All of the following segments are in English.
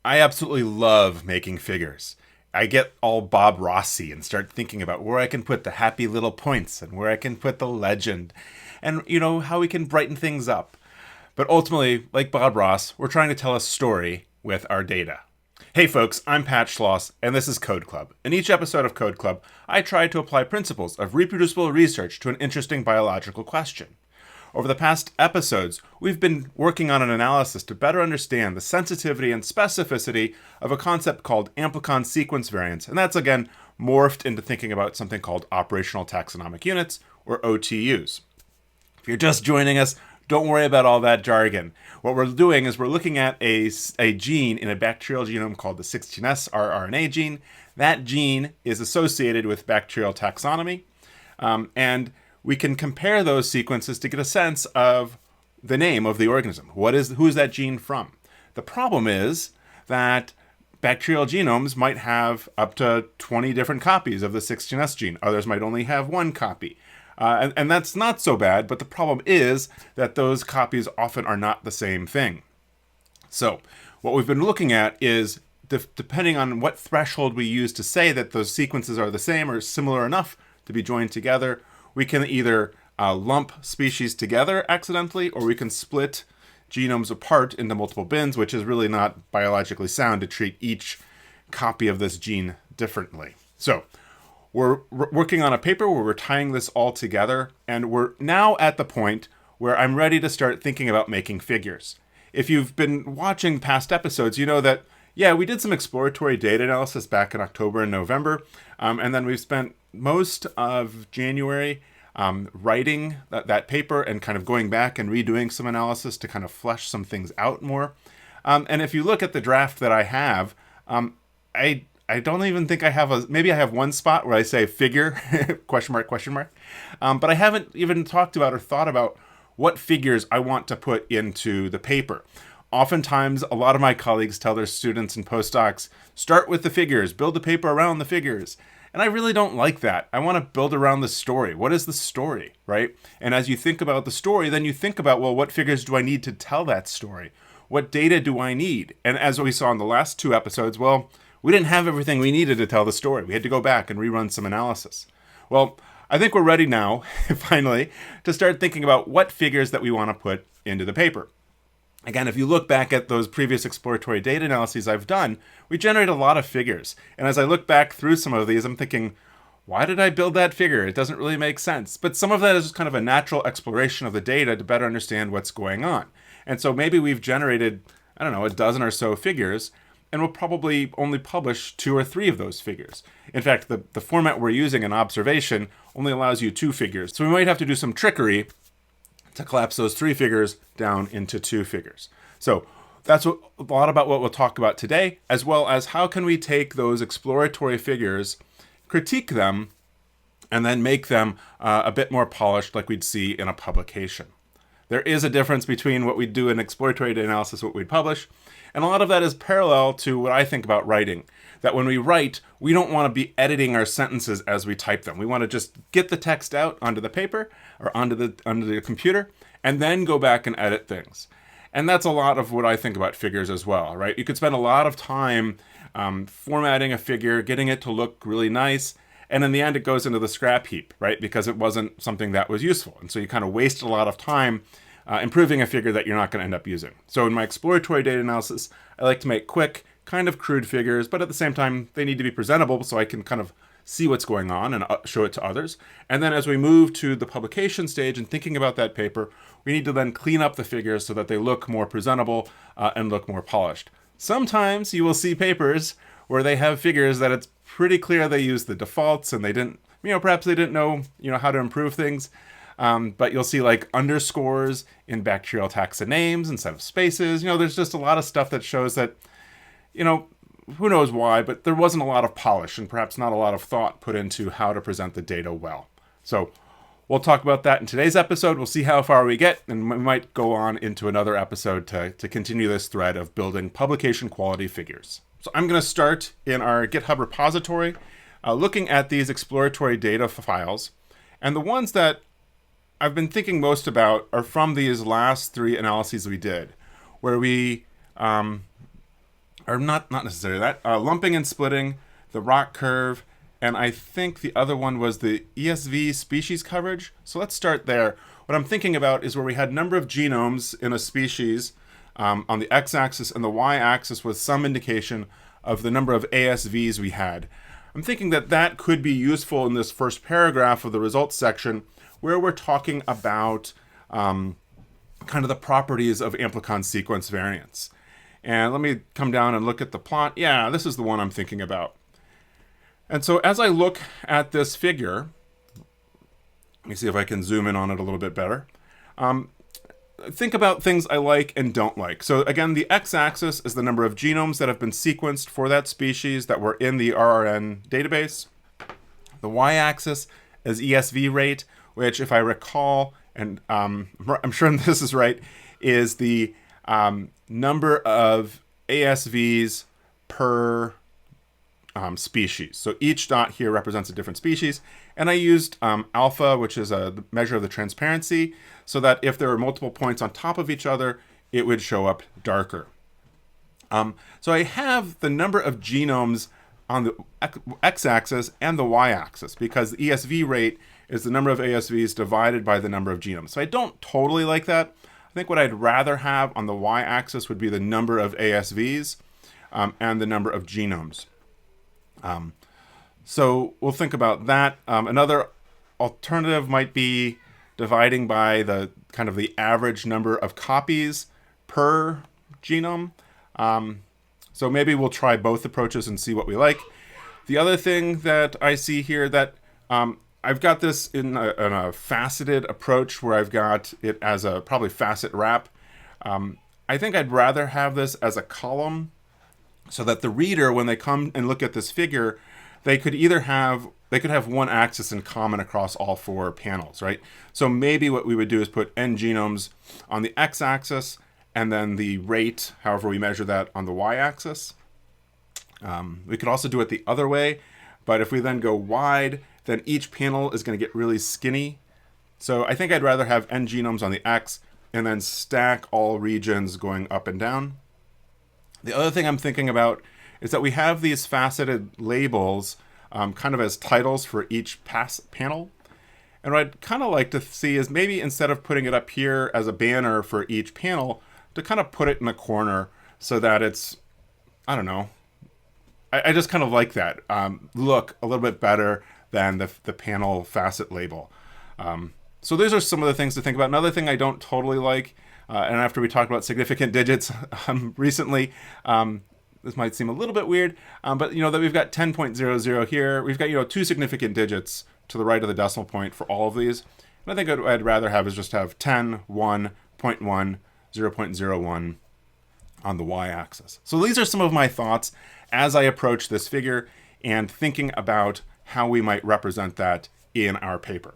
I absolutely love making figures. I get all Bob Rossy and start thinking about where I can put the happy little points and where I can put the legend and, how we can brighten things up. But ultimately, like Bob Ross, we're trying to tell a story with our data. Hey folks, I'm Pat Schloss, and this is Code Club. In each episode of Code Club, I try to apply principles of reproducible research to an interesting biological question. Over the past episodes, we've been working on an analysis to better understand the sensitivity and specificity of a concept called amplicon sequence variance, and that's again morphed into thinking about something called operational taxonomic units, or OTUs. If you're just joining us, don't worry about all that jargon. What we're doing is we're looking at a gene in a bacterial genome called the 16S rRNA gene. That gene is associated with bacterial taxonomy, and we can compare those sequences to get a sense of the name of the organism. Who is that gene from? The problem is that bacterial genomes might have up to 20 different copies of the 16S gene. Others might only have one copy. And that's not so bad, but the problem is that those copies often are not the same thing. So what we've been looking at is, depending on what threshold we use to say that those sequences are the same or similar enough to be joined together, we can either lump species together accidentally, or we can split genomes apart into multiple bins, which is really not biologically sound to treat each copy of this gene differently. So we're working on a paper where we're tying this all together, and we're now at the point where I'm ready to start thinking about making figures. If you've been watching past episodes, you know that, we did some exploratory data analysis back in October and November, and then we've spent most of January writing that paper and kind of going back and redoing some analysis to kind of flesh some things out more. And if you look at the draft that I have, I don't even think I have maybe I have one spot where I say figure, question mark. But I haven't even talked about or thought about what figures I want to put into the paper. Oftentimes, a lot of my colleagues tell their students and postdocs, start with the figures, build the paper around the figures. And I really don't like that. I want to build around the story. What is the story, right? And as you think about the story, then you think about, well, what figures do I need to tell that story? What data do I need? And as we saw in the last two episodes, well, we didn't have everything we needed to tell the story. We had to go back and rerun some analysis. Well, I think we're ready now, finally, to start thinking about what figures that we want to put into the paper. Again, if you look back at those previous exploratory data analyses I've done, we generate a lot of figures. And as I look back through some of these, I'm thinking, why did I build that figure? It doesn't really make sense. But some of that is just kind of a natural exploration of the data to better understand what's going on. And so maybe we've generated, a dozen or so figures, and we'll probably only publish 2 or 3 of those figures. In fact, the format we're using in observation only allows you 2 figures. So we might have to do some trickery to collapse those 3 figures down into 2 figures. So that's a lot about what we'll talk about today, as well as how can we take those exploratory figures, critique them, and then make them a bit more polished like we'd see in a publication. There is a difference between what we do in exploratory data analysis, what we'd publish, and a lot of that is parallel to what I think about writing. That when we write, we don't want to be editing our sentences as we type them. We want to just get the text out onto the paper or onto the computer, and then go back and edit things. And that's a lot of what I think about figures as well, right? You could spend a lot of time formatting a figure, getting it to look really nice, and in the end it goes into the scrap heap, right? Because it wasn't something that was useful. And so you kind of wasted a lot of time improving a figure that you're not going to end up using. So in my exploratory data analysis, I like to make quick, kind of crude figures, but at the same time, they need to be presentable so I can kind of see what's going on and show it to others. And then as we move to the publication stage and thinking about that paper, we need to then clean up the figures so that they look more presentable and look more polished. Sometimes you will see papers where they have figures that it's pretty clear they use the defaults and they didn't, perhaps they didn't know, how to improve things. But you'll see like underscores in bacterial taxa names instead of spaces. There's just a lot of stuff that shows that, who knows why, but there wasn't a lot of polish and perhaps not a lot of thought put into how to present the data well. So we'll talk about that in today's episode. We'll see how far we get, and we might go on into another episode to continue this thread of building publication quality figures. So I'm going to start in our GitHub repository, looking at these exploratory data files. And the ones that I've been thinking most about are from these last 3 analyses we did, where we or not necessarily that, lumping and splitting, the ROC curve, and I think the other one was the ESV species coverage. So let's start there. What I'm thinking about is where we had number of genomes in a species on the x-axis, and the y-axis was some indication of the number of ASVs we had. I'm thinking that that could be useful in this first paragraph of the results section, where we're talking about kind of the properties of amplicon sequence variants. And let me come down and look at the plot. Yeah, this is the one I'm thinking about. And so as I look at this figure, let me see if I can zoom in on it a little bit better. Think about things I like and don't like. So again, the x-axis is the number of genomes that have been sequenced for that species that were in the rRNA database. The y-axis is ESV rate, which, if I recall, and I'm sure this is right, is the number of ASVs per species. So each dot here represents a different species. And I used alpha, which is a measure of the transparency, so that if there were multiple points on top of each other, it would show up darker. So I have the number of genomes on the x-axis and the y-axis, because the ESV rate is the number of ASVs divided by the number of genomes. So I don't totally like that. I think what I'd rather have on the y-axis would be the number of ASVs and the number of genomes. So we'll think about that. Another alternative might be dividing by the kind of the average number of copies per genome. So maybe we'll try both approaches and see what we like. The other thing that I see here that I've got this in a faceted approach where I've got it as a probably facet wrap. I think I'd rather have this as a column so that the reader, when they come and look at this figure, they could have one axis in common across all four panels, right? So maybe what we would do is put n genomes on the x-axis and then the rate, however we measure that, on the y-axis. We could also do it the other way, but if we then go wide, then each panel is going to get really skinny. So I think I'd rather have n genomes on the x and then stack all regions going up and down. The other thing I'm thinking about is that we have these faceted labels kind of as titles for each panel. And what I'd kind of like to see is maybe instead of putting it up here as a banner for each panel, to kind of put it in the corner so that it's, I don't know, I just kind of like that. Look a little bit better than the panel facet label. So those are some of the things to think about. Another thing I don't totally like, and after we talked about significant digits recently, this might seem a little bit weird, but that we've got 10.00 here. We've got 2 significant digits to the right of the decimal point for all of these. And I think what I'd rather have is just have 10, 1, 0.1, 0.01 on the y-axis. So these are some of my thoughts as I approach this figure and thinking about how we might represent that in our paper.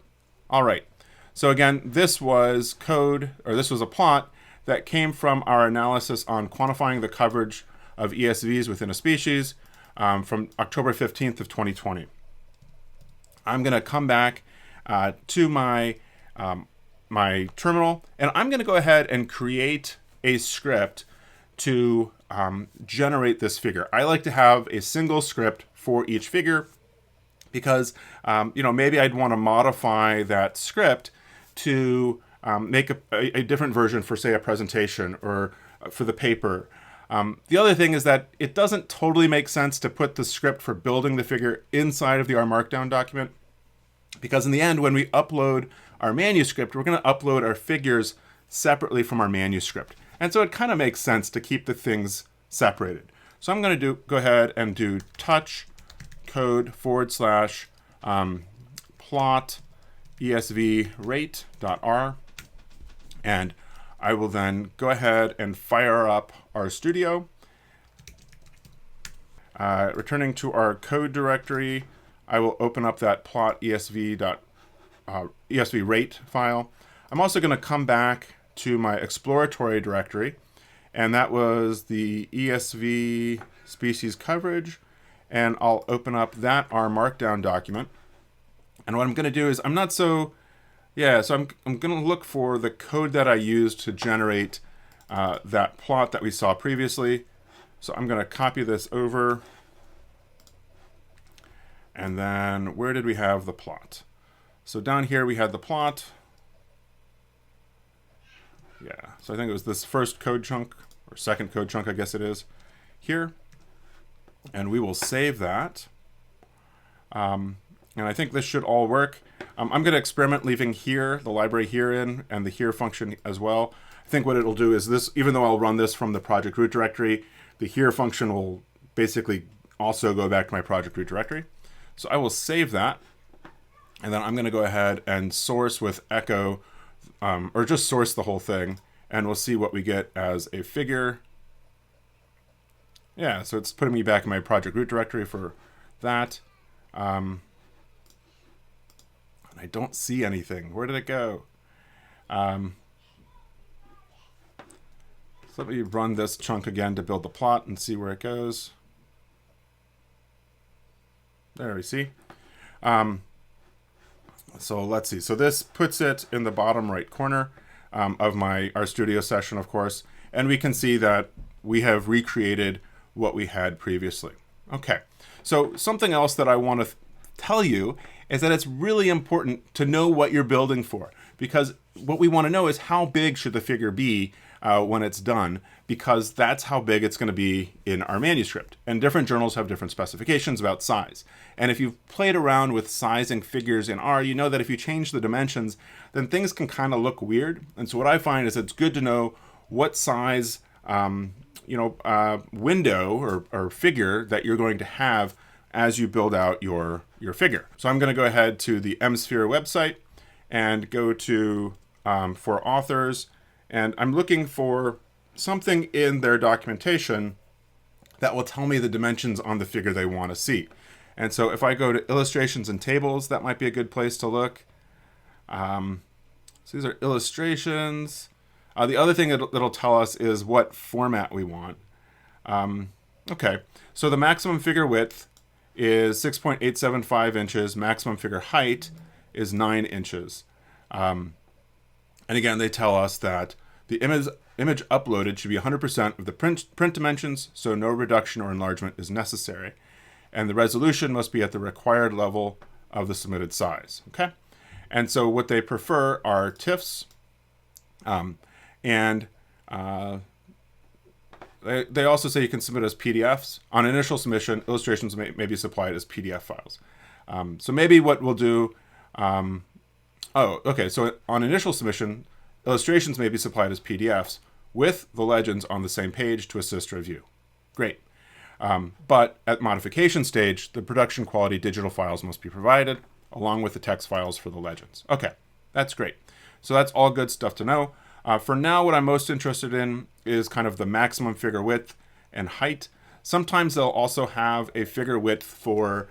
All right. So again, this was a plot that came from our analysis on quantifying the coverage of ESVs within a species from October 15th of 2020. I'm going to come back to my terminal, and I'm going to go ahead and create a script to generate this figure. I like to have a single script for each figure because maybe I'd want to modify that script to make a different version for, say, a presentation or for the paper. The other thing is that it doesn't totally make sense to put the script for building the figure inside of the R Markdown document, because in the end, when we upload our manuscript, we're going to upload our figures separately from our manuscript. And so it kind of makes sense to keep the things separated. So I'm going to go ahead and do touch code / plot ESV rate.r. And I will then go ahead and fire up RStudio. Returning to our code directory, I will open up that plot ESV rate file. I'm also going to come back to my exploratory directory, and that was the ESV species coverage, and I'll open up that R Markdown document. And what I'm going to do is I'm going to look for the code that I used to generate that plot that we saw previously. So I'm going to copy this over. And then where did we have the plot? So down here we had the plot. Yeah, so I think it was this first code chunk, or second code chunk, I guess it is, here. And we will save that. And I think this should all work. I'm going to experiment leaving here, the library here in, and the here function as well. I think what it'll do is this, even though I'll run this from the project root directory, the here function will basically also go back to my project root directory. So I will save that. And then I'm going to go ahead and source with echo, or just source the whole thing. And we'll see what we get as a figure. Yeah, so it's putting me back in my project root directory for that. And I don't see anything. Where did it go? So let me run this chunk again to build the plot and see where it goes. There we see. So let's see. So this puts it in the bottom right corner of my RStudio session, of course. And we can see that we have recreated what we had previously. Okay. So something else that I want to tell you is that it's really important to know what you're building for, because what we want to know is how big should the figure be when it's done, because that's how big it's going to be in our manuscript. And different journals have different specifications about size. And if you've played around with sizing figures in R, you know that if you change the dimensions, then things can kind of look weird. And so what I find is it's good to know what size window or figure that you're going to have as you build out your figure. So I'm going to go ahead to the MSphere website and go to for authors, and I'm looking for something in their documentation that will tell me the dimensions on the figure they want to see. And so if I go to illustrations and tables, that might be a good place to look. So these are illustrations. The other thing that'll tell us is what format we want. Okay, so the maximum figure width is 6.875 inches. Maximum figure height is 9 inches. And again, they tell us that the image uploaded should be 100% of the print dimensions, so no reduction or enlargement is necessary. And the resolution must be at the required level of the submitted size. Okay, and so what they prefer are TIFFs, and they also say you can submit as PDFs. On initial submission, illustrations may be supplied as PDF files. So maybe what we'll do, so on initial submission, illustrations may be supplied as PDFs with the legends on the same page to assist review. Great. But at modification stage, the production quality digital files must be provided along with the text files for the legends. Okay, that's great. So that's all good stuff to know. For now, what I'm most interested in is kind of the maximum figure width and height. Sometimes they'll also have a figure width for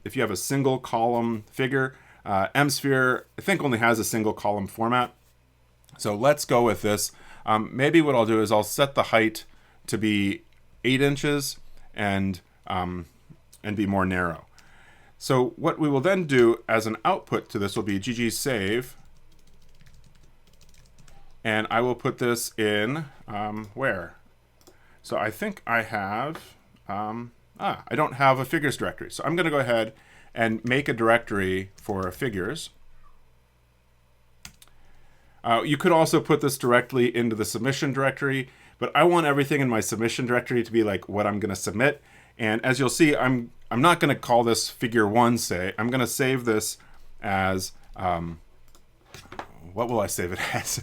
if you have a single column figure. MSphere, I think, only has a single column format. So let's go with this. Maybe what I'll do is I'll set the height to be 8 inches and be more narrow. So what we will then do as an output to this will be ggsave. And I will put this in where? So I think I have, I don't have a figures directory. So I'm going to go ahead and make a directory for figures. You could also put this directly into the submission directory, but I want everything in my submission directory to be like what I'm going to submit. And as you'll see, I'm not going to call this figure 1, say. I'm going to save this as, what will I save it as?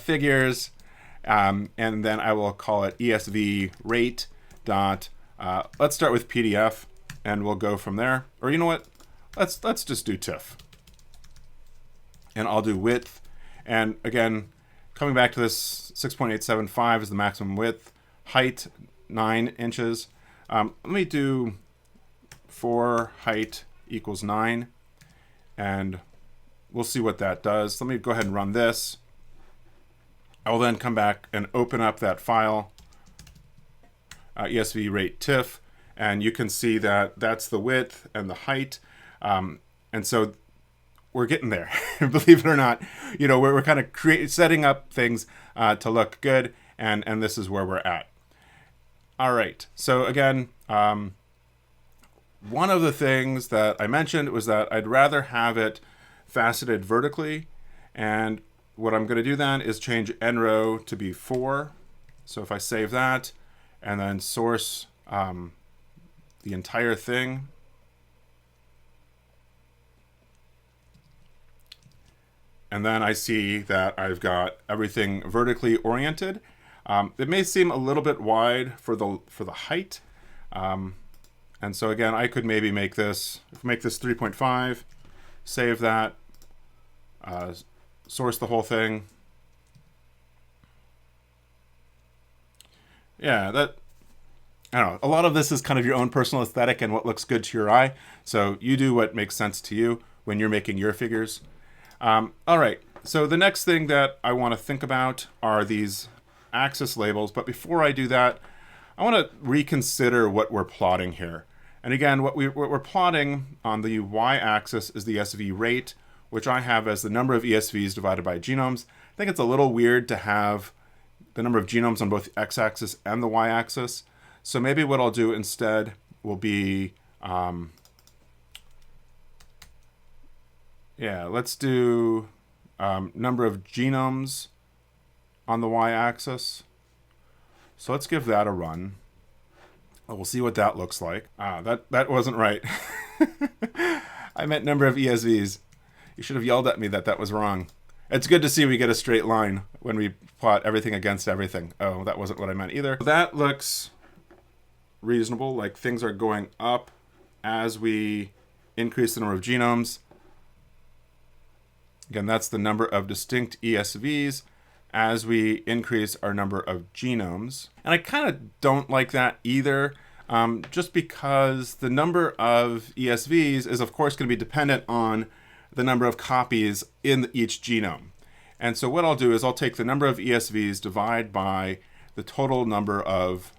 Figures, and then I will call it ESV rate dot, let's start with PDF, and we'll go from there. Or you know what? Let's just do TIFF. And I'll do width. And again, coming back to this, 6.875 is the maximum width. Height, 9 inches. Let me do for height equals 9. And we'll see what that does. Let me go ahead and run this. I will then come back and open up that file, ESV rate TIFF. And you can see that that's the width and the height. And so we're getting there, believe it or not. You know, we're kind of setting up things to look good, and this is where we're at. All right, so again, one of the things that I mentioned was that I'd rather have it faceted vertically, and what I'm going to do then is change nrow to be 4. So if I save that and then source the entire thing, and then I see that I've got everything vertically oriented. It may seem a little bit wide for the height, and so again, I could maybe make this 3.5, save that, source the whole thing. Yeah, I don't know. A lot of this is kind of your own personal aesthetic and what looks good to your eye. So you do what makes sense to you when you're making your figures. All right, so the next thing that I want to think about are these axis labels. But before I do that, I want to reconsider what we're plotting here. And again, what we're plotting on the y-axis is the ESV rate, which I have as the number of ESVs divided by genomes. I think it's a little weird to have the number of genomes on both the x-axis and the y-axis. So maybe what I'll do instead will be, let's do number of genomes on the y-axis. So let's give that a run. We'll see what that looks like. That wasn't right. I meant number of ESVs. You should have yelled at me that was wrong. It's good to see we get a straight line when we plot everything against everything. Oh, that wasn't what I meant either. That looks reasonable, like things are going up as we increase the number of genomes. Again, that's the number of distinct ESVs as we increase our number of genomes. And I kind of don't like that either, just because the number of ESVs is of course going to be dependent on the number of copies in each genome. And so what I'll do is I'll take the number of ESVs, divide by the total number of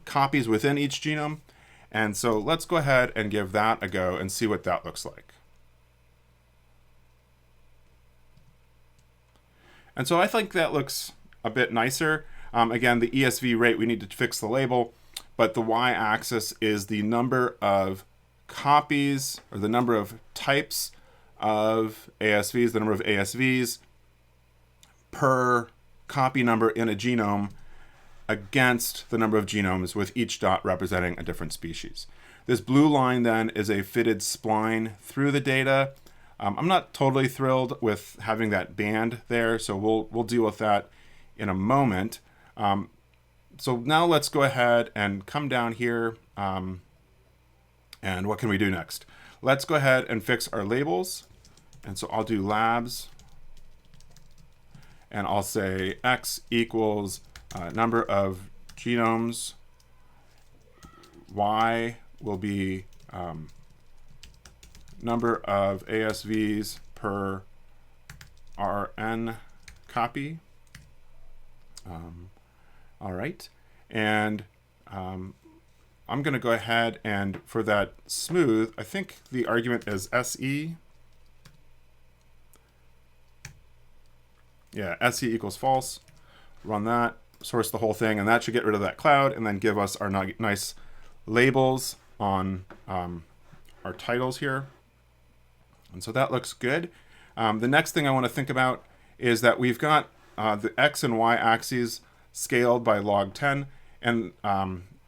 copies within each genome. And so let's go ahead and give that a go and see what that looks like. And so I think that looks a bit nicer. Again, the ESV rate, we need to fix the label, but the y-axis is the number of copies, or the number of types of ASVs, the number of ASVs per copy number in a genome against the number of genomes, with each dot representing a different species. This blue line then is a fitted spline through the data. I'm not totally thrilled with having that band there, so we'll deal with that in a moment. So now let's go ahead and come down here, and what can we do next? Let's go ahead and fix our labels. And so I'll do labs, and I'll say x equals number of genomes, y will be number of ASVs per RN copy. All right, and I'm going to go ahead and for that smooth, I think the argument is SE. Yeah, SE equals false. Run that, source the whole thing, and that should get rid of that cloud and then give us our nice labels on our titles here. And so that looks good. The next thing I want to think about is that we've got the x and y axes scaled by log 10, and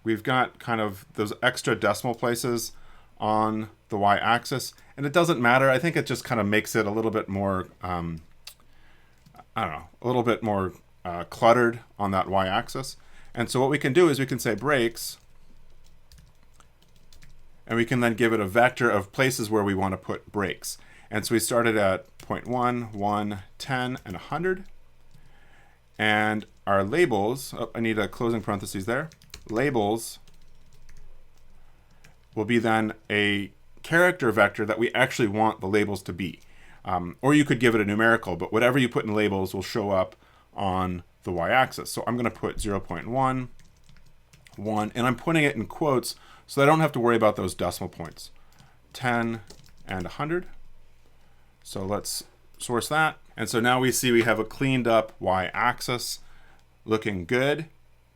we've got kind of those extra decimal places on the y axis. And it doesn't matter. I think it just kind of makes it a little bit more, I don't know, a little bit more cluttered on that y axis. And so what we can do is we can say breaks, and we can then give it a vector of places where we want to put breaks. And so we started at 0.1, 1, 10, and 100. And our labels, I need a closing parentheses there. Labels will be then a character vector that we actually want the labels to be. Or you could give it a numerical, but whatever you put in labels will show up on the y-axis. So I'm going to put 0.1, 1, and I'm putting it in quotes so I don't have to worry about those decimal points. 10 and 100. So let's source that. And so now we see we have a cleaned up y-axis looking good.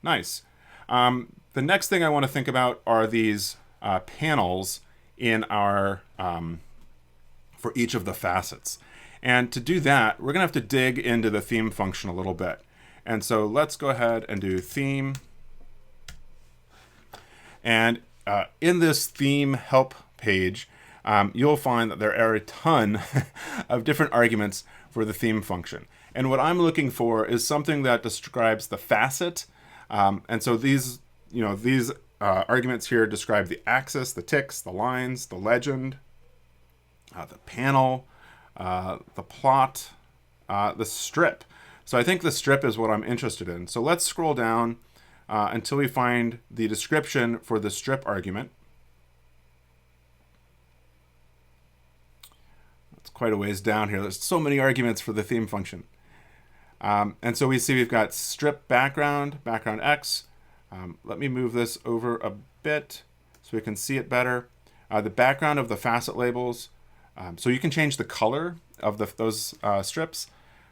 Nice. The next thing I want to think about are these panels in our for each of the facets. And to do that, we're going to have to dig into the theme function a little bit. And so let's go ahead and do theme. And in this theme help page, you'll find that there are a ton of different arguments for the theme function. And what I'm looking for is something that describes the facet. And so these arguments here describe the axis, the ticks, the lines, the legend, the panel, the plot, the strip. So I think the strip is what I'm interested in. So let's scroll down until we find the description for the strip argument. It's quite a ways down here. There's so many arguments for the theme function. And so we see we've got strip background, background X. Let me move this over a bit so we can see it better. The background of the facet labels. So you can change the color of those strips.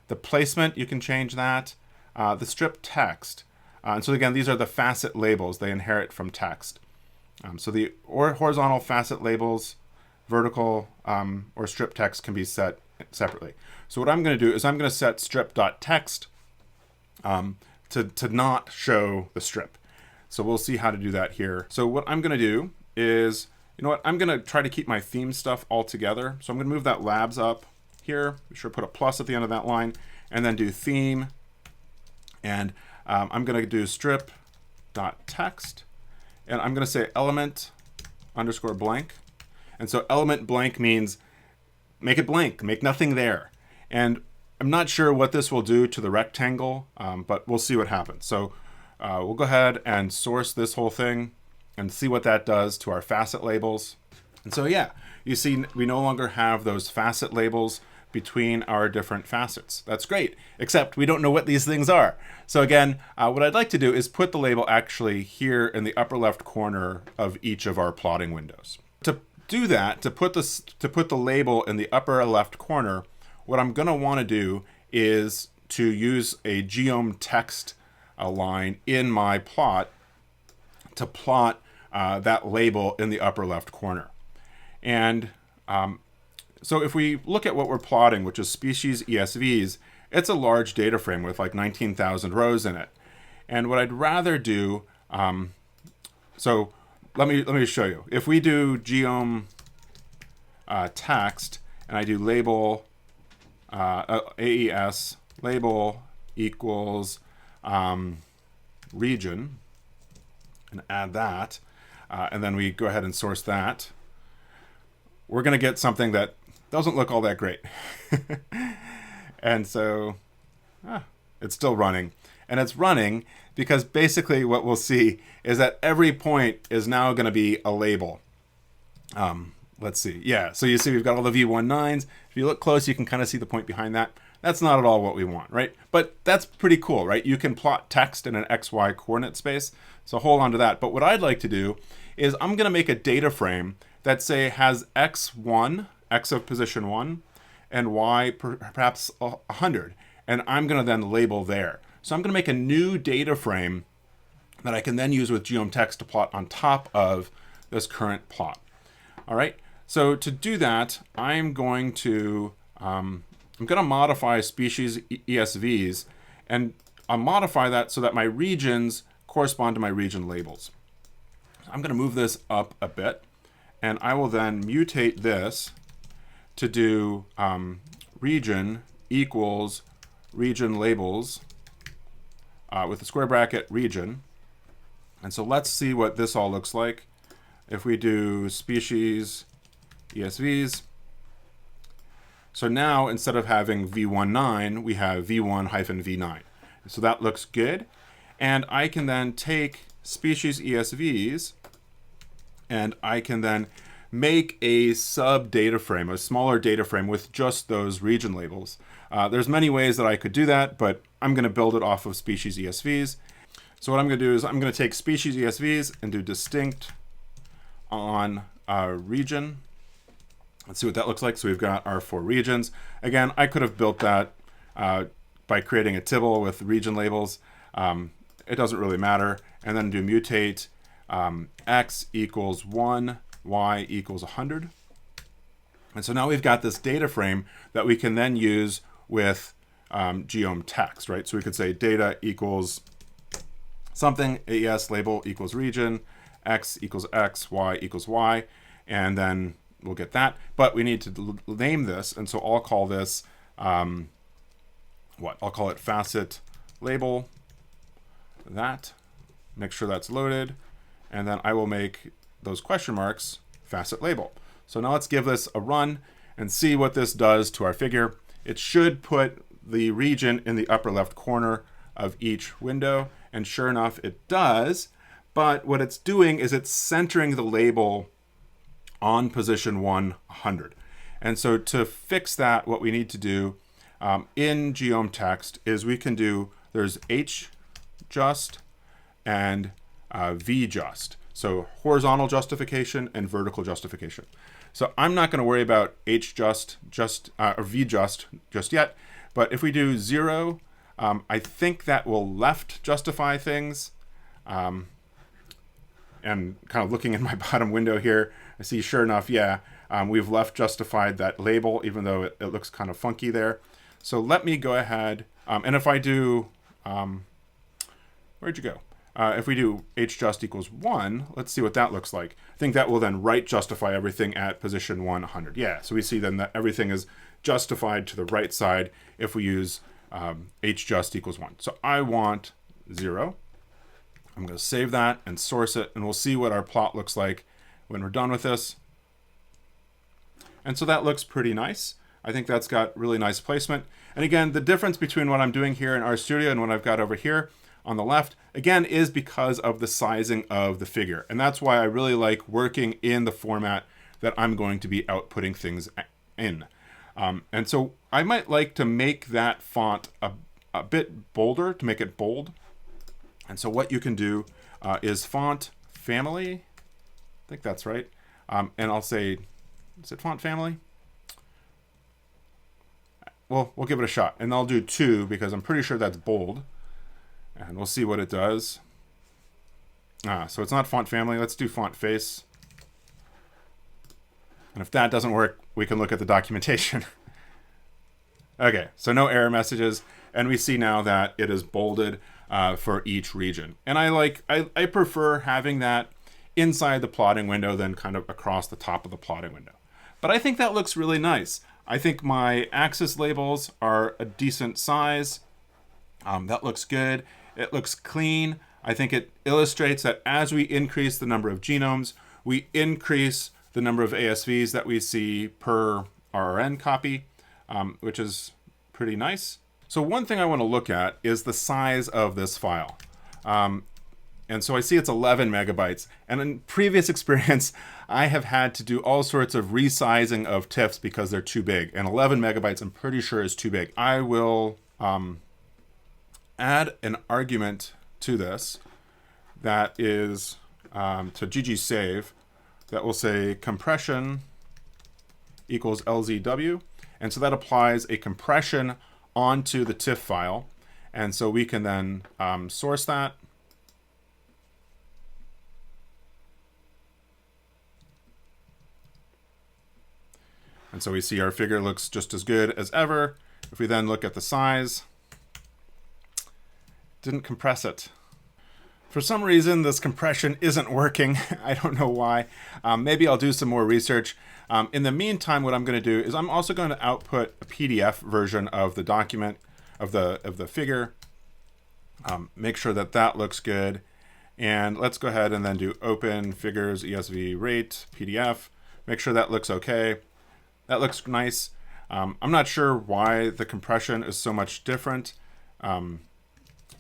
The placement, you can change that. The strip text. And so again, these are the facet labels. They inherit from text. So the horizontal facet labels, vertical or strip text can be set separately. So what I'm going to do is I'm going to set strip.text to not show the strip. So we'll see how to do that here. So what I'm going to do is, you know what, I'm going to try to keep my theme stuff all together. So I'm going to move that labs up here. Be sure to put a plus at the end of that line, and then do theme. And I'm going to do strip.text, and I'm going to say element underscore blank. And so element blank means make it blank, make nothing there. And I'm not sure what this will do to the rectangle, but we'll see what happens. So we'll go ahead and source this whole thing and see what that does to our facet labels. And so yeah, you see we no longer have those facet labels between our different facets. That's great, except we don't know what these things are. So again, what I'd like to do is put the label actually here in the upper left corner of each of our plotting windows. To do that, to put the label in the upper left corner, what I'm going to want to do is to use a geom text line in my plot to plot that label in the upper left corner. And so if we look at what we're plotting, which is species ESVs, it's a large data frame with like 19,000 rows in it. And what I'd rather do, so let me show you. If we do geom text and I do label AES label equals region and add that, and then we go ahead and source that, we're going to get something that doesn't look all that great. And so it's still running. And it's running because basically what we'll see is that every point is now going to be a label. Let's see. Yeah, so you see we've got all the V19s. If you look close, you can kind of see the point behind that. That's not at all what we want, right? But that's pretty cool, right? You can plot text in an XY coordinate space. So hold on to that. But what I'd like to do is I'm going to make a data frame that, say, has X1, X of position 1, and Y perhaps 100. And I'm going to then label there. So I'm going to make a new data frame that I can then use with geom text to plot on top of this current plot. All right. So to do that, I'm going to modify species ESVs, and I'll modify that so that my regions correspond to my region labels. I'm going to move this up a bit, and I will then mutate this to do region equals region labels with a square bracket region. And so let's see what this all looks like. If we do species ESVs, so now instead of having V19, we have V1-V9. So that looks good. And I can then take species ESVs and I can then make a sub data frame, a smaller data frame with just those region labels. There's many ways that I could do that, but I'm going to build it off of species ESVs. So what I'm going to do is I'm going to take species ESVs and do distinct on region. Let's see what that looks like. So we've got our 4 regions. Again, I could have built that by creating a tibble with region labels. it doesn't really matter. And then do mutate x equals 1, y equals 100. And so now we've got this data frame that we can then use with geom text, right? So we could say data equals something, AES label equals region, x equals x, y equals y, and then we'll get that. But we need to name this, and so I'll call this, I'll call it facet label, that, make sure that's loaded, and then I will make those question marks facet label. So now let's give this a run and see what this does to our figure. It should put the region in the upper left corner of each window, and sure enough, it does. But what it's doing is it's centering the label on position 100. And so to fix that, what we need to do in geom text is we can do, there's h-just and v-just. So horizontal justification and vertical justification. So I'm not going to worry about h-just or v-just just yet. But if we do 0, I think that will left justify things. And kind of looking in my bottom window here, I see sure enough, yeah, we've left justified that label, even though it looks kind of funky there. So let me go ahead, and if I do, where'd you go? If we do h-just equals 1, let's see what that looks like. I think that will then right justify everything at position 100. Yeah, so we see then that everything is justified to the right side if we use h-just equals 1. So I want 0. I'm going to save that and source it, and we'll see what our plot looks like when we're done with this. And so that looks pretty nice. I think that's got really nice placement. And again, the difference between what I'm doing here in RStudio and what I've got over here on the left, again, is because of the sizing of the figure. And that's why I really like working in the format that I'm going to be outputting things in. And so I might like to make that font a bit bolder, to make it bold. And so what you can do is font family. I think that's right. And I'll say, is it font family? Well, we'll give it a shot. And I'll do 2 because I'm pretty sure that's bold. And we'll see what it does. So it's not font family. Let's do font face. And if that doesn't work, we can look at the documentation. Okay, so no error messages. And we see now that it is bolded for each region. And I prefer having that inside the plotting window than kind of across the top of the plotting window. But I think that looks really nice. I think my axis labels are a decent size. That looks good. It looks clean. I think it illustrates that as we increase the number of genomes, we increase the number of ASVs that we see per rRNA copy, which is pretty nice. So one thing I want to look at is the size of this file. And so I see it's 11 megabytes. And in previous experience, I have had to do all sorts of resizing of TIFFs because they're too big. And 11 megabytes, I'm pretty sure, is too big. I will add an argument to this that is to ggsave that will say compression equals LZW. And so that applies a compression onto the TIFF file. And so we can then source that. And so we see our figure looks just as good as ever. If we then look at the size, didn't compress it. For some reason, this compression isn't working. I don't know why. Maybe I'll do some more research. In the meantime, what I'm going to do is I'm also going to output a PDF version of the document, of the figure. Make sure that that looks good. And let's go ahead and then do open figures ESV rate PDF. Make sure that looks okay. That looks nice. I'm not sure why the compression is so much different.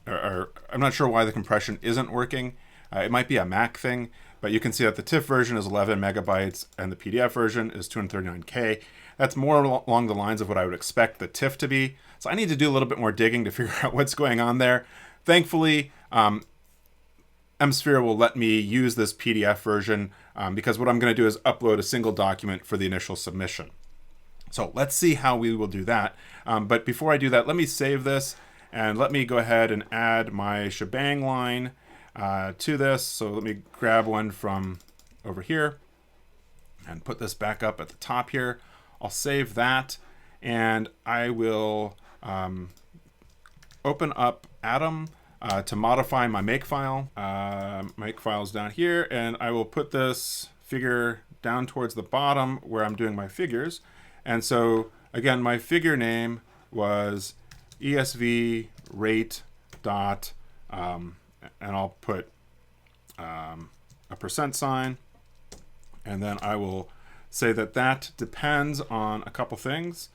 Or I'm not sure why the compression isn't working. It might be a Mac thing, but you can see that the TIFF version is 11 megabytes and the PDF version is 239K. That's more along the lines of what I would expect the TIFF to be. So I need to do a little bit more digging to figure out what's going on there. Thankfully, MSphere will let me use this PDF version because what I'm going to do is upload a single document for the initial submission. So let's see how we will do that. But before I do that, let me save this And let me go ahead and add my shebang line to this. So let me grab one from over here and put this back up at the top here. I'll save that, and I will open up Atom to modify my makefile. Makefile's down here, and I will put this figure down towards the bottom where I'm doing my figures. And so again, my figure name was ESV rate dot, and I'll put a %, and then I will say that that depends on a couple things.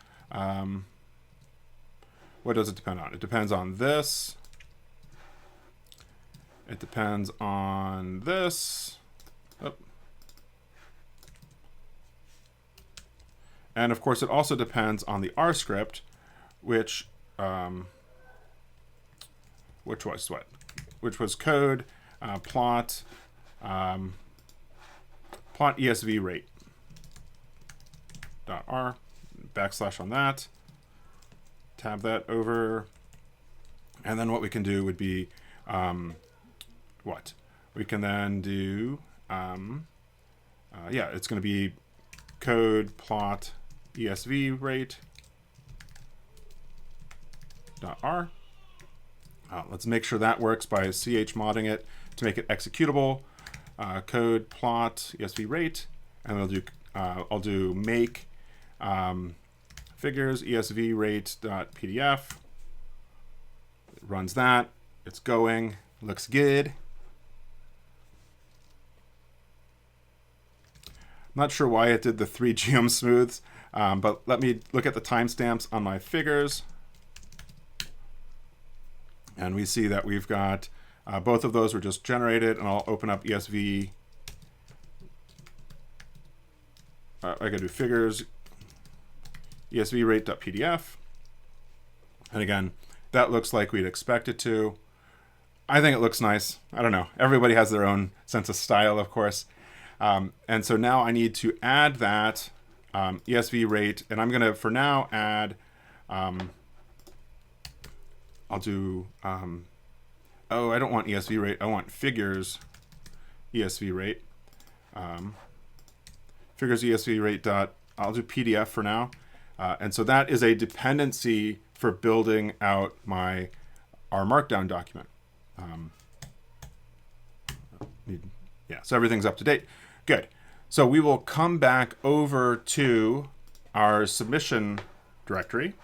What does it depend on? It depends on this. It depends on this. Oh. And of course, it also depends on the R script, which was what? Which was code plot ESV rate .r / on that. Tab that over, and then what we can do would be what we can then do. Yeah, it's going to be code plot ESV rate .r. Let's make sure that works by chmodding it to make it executable. Code plot ESV rate, and I'll do make figures ESV rate.pdf. It runs that. It's going. Looks good. I'm not sure why it did the 3 geom smooths, but let me look at the timestamps on my figures. And we see that we've got both of those were just generated, and I'll open up ESV. I gotta do figures ESV rate.pdf. And again, that looks like we'd expect it to. I think it looks nice. I don't know. Everybody has their own sense of style, of course. And so now I need to add that ESV rate, and I'm going to, for now, add, I'll do, oh, I don't want ESV rate. I want figures ESV rate. Figures ESV rate dot, I'll do PDF for now. And so that is a dependency for building out our markdown document. Yeah, so everything's up to date. Good. So we will come back over to our submission directory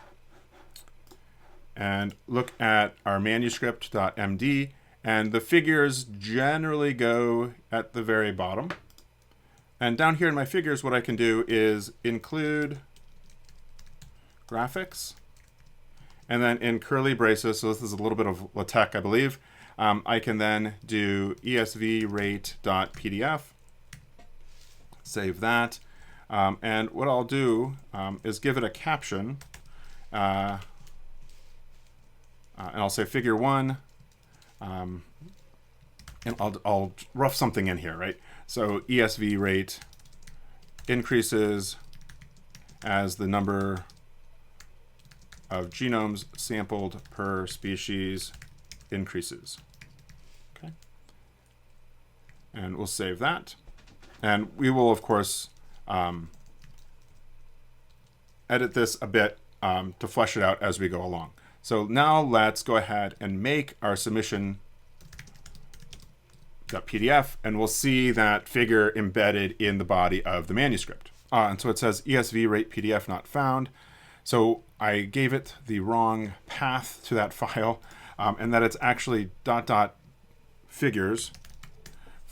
and look at our manuscript.md, and the figures generally go at the very bottom. And down here in my figures, what I can do is include graphics, and then in curly braces, so this is a little bit of LaTeX, I believe, I can then do ESV rate.pdf, save that, and what I'll do is give it a caption, and I'll say figure 1, and I'll rough something in here, right? So ESV rate increases as the number of genomes sampled per species increases. Okay. And we'll save that. And we will, of course, edit this a bit to flesh it out as we go along. So now let's go ahead and make our submission.pdf, and we'll see that figure embedded in the body of the manuscript. And so it says ESV rate PDF not found. So I gave it the wrong path to that file, and that it's actually .figures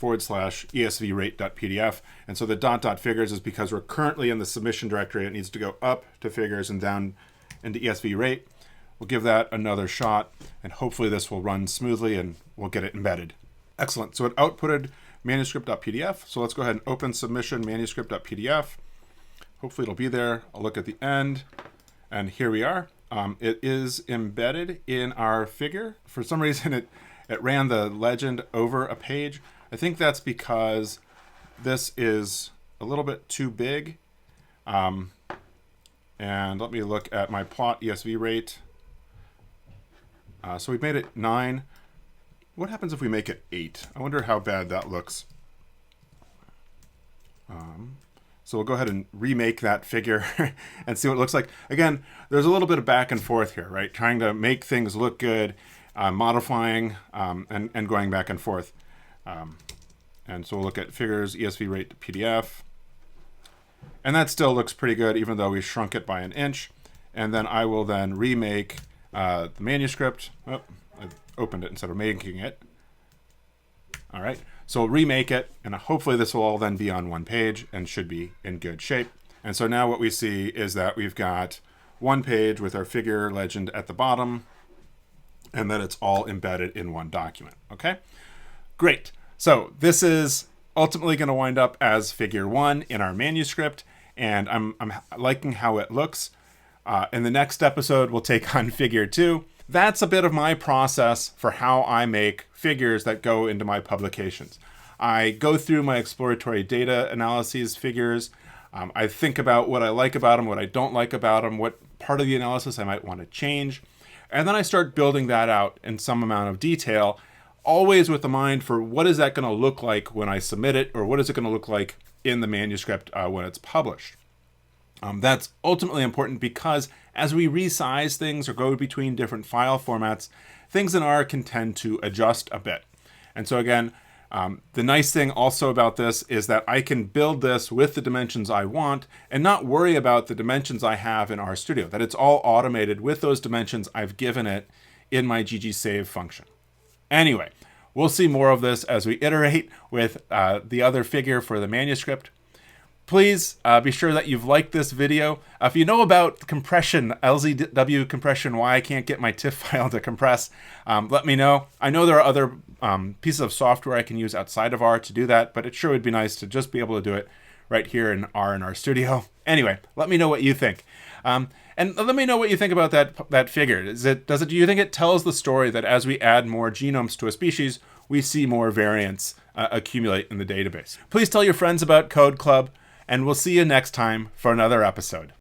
/ ESV rate.pdf. And so the .figures is because we're currently in the submission directory. It needs to go up to figures and down into ESV rate. We'll give that another shot, and hopefully this will run smoothly and we'll get it embedded. Excellent. So it outputted manuscript.pdf. So let's go ahead and open submission manuscript.pdf. Hopefully it'll be there. I'll look at the end, and here we are. It is embedded in our figure. For some reason, it ran the legend over a page. I think that's because this is a little bit too big. And let me look at my plot ESV rate. So we've made it 9. What happens if we make it 8? I wonder how bad that looks. So we'll go ahead and remake that figure and see what it looks like. Again, there's a little bit of back and forth here, right? Trying to make things look good, modifying, and going back and forth. And so we'll look at figures, ESV rate to PDF. And that still looks pretty good, even though we shrunk it by 1 inch. And then I will then remake the manuscript. Oh, I opened it instead of making it. All right, so we'll remake it, and hopefully this will all then be on one page and should be in good shape. And so now what we see is that we've got one page with our figure legend at the bottom, and then it's all embedded in one document, okay? Great, so this is ultimately gonna wind up as figure 1 in our manuscript, and I'm liking how it looks. In the next episode, we'll take on figure 2. That's a bit of my process for how I make figures that go into my publications. I go through my exploratory data analyses figures. I think about what I like about them, what I don't like about them, what part of the analysis I might want to change. And then I start building that out in some amount of detail, always with the mind for what is that going to look like when I submit it, or what is it going to look like in the manuscript when it's published. That's ultimately important because as we resize things or go between different file formats, things in R can tend to adjust a bit. And so again, the nice thing also about this is that I can build this with the dimensions I want and not worry about the dimensions I have in RStudio, that it's all automated with those dimensions I've given it in my ggsave function. Anyway, we'll see more of this as we iterate with the other figure for the manuscript. Please be sure that you've liked this video. If you know about compression, LZW compression, why I can't get my TIFF file to compress, let me know. I know there are other pieces of software I can use outside of R to do that, but it sure would be nice to just be able to do it right here in R and RStudio. Anyway, let me know what you think. And let me know what you think about that figure. Do you think it tells the story that as we add more genomes to a species, we see more variants accumulate in the database? Please tell your friends about Code Club, and we'll see you next time for another episode.